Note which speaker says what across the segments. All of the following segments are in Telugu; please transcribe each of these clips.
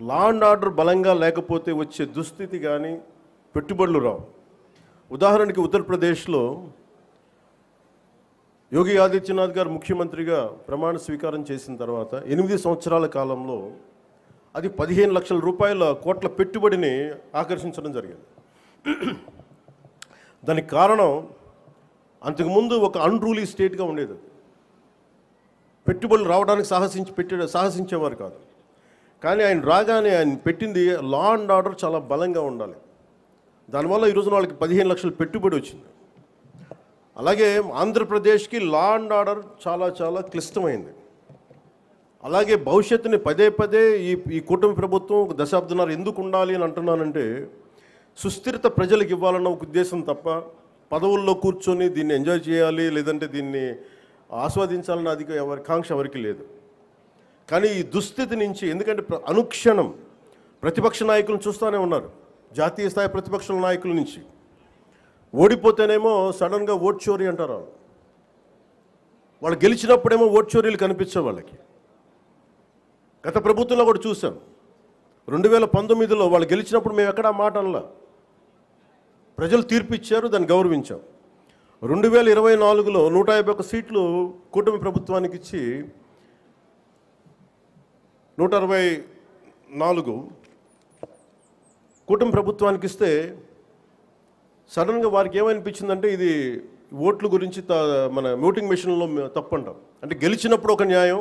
Speaker 1: లా అండ్ ఆర్డర్ బలంగా లేకపోతే వచ్చే దుస్థితి కానీ పెట్టుబడులు రావు. ఉదాహరణకి ఉత్తరప్రదేశ్లో యోగి ఆదిత్యనాథ్ గారు ముఖ్యమంత్రిగా ప్రమాణ స్వీకారం చేసిన తర్వాత 8 సంవత్సరాల కాలంలో అది 15 లక్షల రూపాయల కోట్ల పెట్టుబడిని ఆకర్షించడం జరిగింది. దానికి కారణం అంతకుముందు ఒక అన్రూలీ స్టేట్గా ఉండేది. పెట్టుబడులు రావడానికి సాహసించేవారు కాదు. కానీ ఆయన రాగానే ఆయన పెట్టింది లా అండ్ ఆర్డర్ చాలా బలంగా ఉండాలి. దానివల్ల ఈరోజున వాళ్ళకి 15 లక్షల పెట్టుబడి వచ్చింది. అలాగే ఆంధ్రప్రదేశ్కి లా అండ్ ఆర్డర్ చాలా చాలా క్లిష్టమైంది. అలాగే భవిష్యత్తుని పదే పదే ఈ కూటమి ప్రభుత్వం ఒక దశాబ్దన్నర ఎందుకు ఉండాలి అని అంటున్నానంటే, సుస్థిరత ప్రజలకు ఇవ్వాలన్న ఒక ఉద్దేశం తప్ప పదవుల్లో కూర్చొని దీన్ని ఎంజాయ్ చేయాలి లేదంటే దీన్ని ఆస్వాదించాలన్న కాంక్ష ఎవరికి లేదు. కానీ ఈ దుస్థితి నుంచి, ఎందుకంటే అనుక్షణం ప్రతిపక్ష నాయకులను చూస్తూనే ఉన్నారు. జాతీయ స్థాయి ప్రతిపక్ష నాయకుల నుంచి ఓడిపోతేనేమో సడన్గా ఓట్ చోరీ అంటారు. వాళ్ళు గెలిచినప్పుడేమో ఓట్ చోరీలు కనిపించే వాళ్ళకి. గత ప్రభుత్వంలో కూడా చూసాం. 2019లో వాళ్ళు గెలిచినప్పుడు మేము ఎక్కడా మాట అనలా. ప్రజలు తీర్పు ఇచ్చారు, దాన్ని గౌరవించాం. 2024లో 151 సీట్లు కూటమి ప్రభుత్వానికి ఇచ్చి 164 కూటమి ప్రభుత్వానికి ఇస్తే సడన్గా వారికి ఏమనిపించిందంటే ఇది ఓట్ల గురించి మన ఓటింగ్ మెషిన్లో తప్పు అంటాం. అంటే గెలిచినప్పుడు ఒక న్యాయం,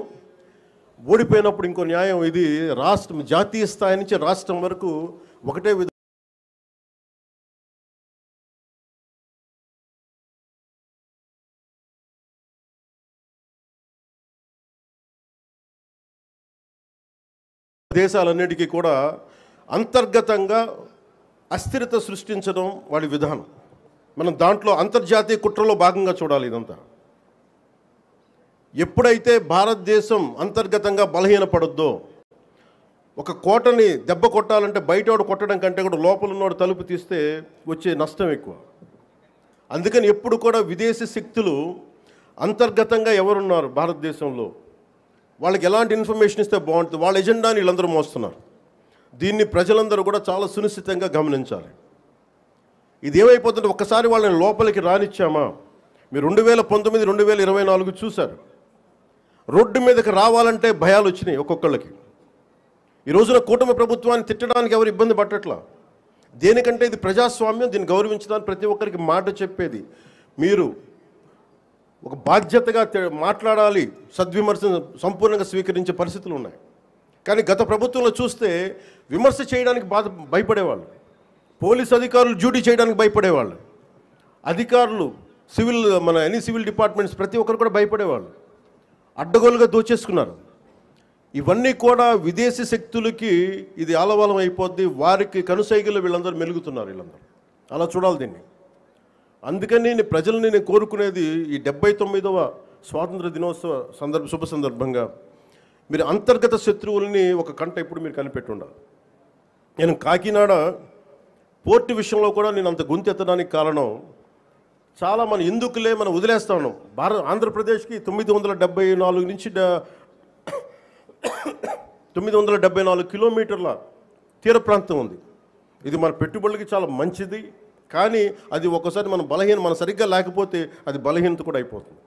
Speaker 1: ఓడిపోయినప్పుడు ఇంకో న్యాయం. ఇది రాష్ట్రం, జాతీయ స్థాయి నుంచి రాష్ట్రం వరకు ఒకటే దేశాలన్నిటికీ కూడా అంతర్గతంగా అస్థిరత సృష్టించడం వాడి విధానం. మనం దాంట్లో అంతర్జాతీయ కుట్రలో భాగంగా చూడాలి ఇదంతా. ఎప్పుడైతే భారతదేశం అంతర్గతంగా బలహీనపడొద్దో, ఒక కోటని దెబ్బ కొట్టాలంటే బయటవాడు కొట్టడం కంటే కూడా లోపల ఉన్నవాడు తలుపు తీస్తే వచ్చే నష్టం ఎక్కువ. అందుకని ఎప్పుడు కూడా విదేశీ శక్తులు అంతర్గతంగా ఎవరున్నారు భారతదేశంలో, వాళ్ళకి ఎలాంటి ఇన్ఫర్మేషన్ ఇస్తే బాగుంటుంది, వాళ్ళ ఎజెండాని వీళ్ళందరూ మోస్తున్నారు. దీన్ని ప్రజలందరూ కూడా చాలా సునిశ్చితంగా గమనించాలి. ఇది ఏమైపోతుంటే ఒక్కసారి వాళ్ళని లోపలికి రానిచ్చామా, మీరు 2019, 2024 చూశారు. రోడ్డు మీదకి రావాలంటే భయాలు వచ్చినాయి ఒక్కొక్కళ్ళకి. ఈ రోజున కూటమి ప్రభుత్వాన్ని తిట్టడానికి ఎవరు ఇబ్బంది పట్టట్లా. దేనికంటే ఇది ప్రజాస్వామ్యం, దీన్ని గౌరవించడానికి ప్రతి ఒక్కరికి మాట చెప్పేది. మీరు ఒక బాధ్యతగా మాట్లాడాలి, సద్విమర్శను సంపూర్ణంగా స్వీకరించే పరిస్థితులు ఉన్నాయి. కానీ గత ప్రభుత్వంలో చూస్తే విమర్శ చేయడానికి భయపడేవాళ్ళు. పోలీస్ అధికారులు డ్యూటీ చేయడానికి భయపడేవాళ్ళు. అధికారులు ఎనీ సివిల్ డిపార్ట్మెంట్స్ ప్రతి ఒక్కరు కూడా భయపడేవాళ్ళు. అడ్డగోలుగా దోచేసుకున్నారు. ఇవన్నీ కూడా విదేశీ శక్తులకి ఇది ఆలవాలం అయిపోద్ది. వారికి కనుసైగలు వీళ్ళందరూ మెలుగుతున్నారు. వీళ్ళందరూ అలా చూడాలి దీన్ని. అందుకని ప్రజల్ని నేను కోరుకునేది, ఈ 79వ స్వాతంత్ర దినోత్సవ శుభ సందర్భంగా మీరు అంతర్గత శత్రువుల్ని ఒక కంట ఇప్పుడు మీరు కనిపెట్టి ఉండాలి. నేను కాకినాడ పోర్టు విషయంలో కూడా నేను అంత గొంతెత్తడానికి కారణం, చాలా మనం ఎందుకులే మనం వదిలేస్తా ఉన్నాం. ఆంధ్రప్రదేశ్కి 974 నుంచి 974 కిలోమీటర్ల తీర ప్రాంతం ఉంది. ఇది మన పెట్టుబడులకి చాలా మంచిది. కానీ అది ఒక్కోసారి మన సరిగ్గా లేకపోతే అది బలహీనత కూడా అయిపోతుంది.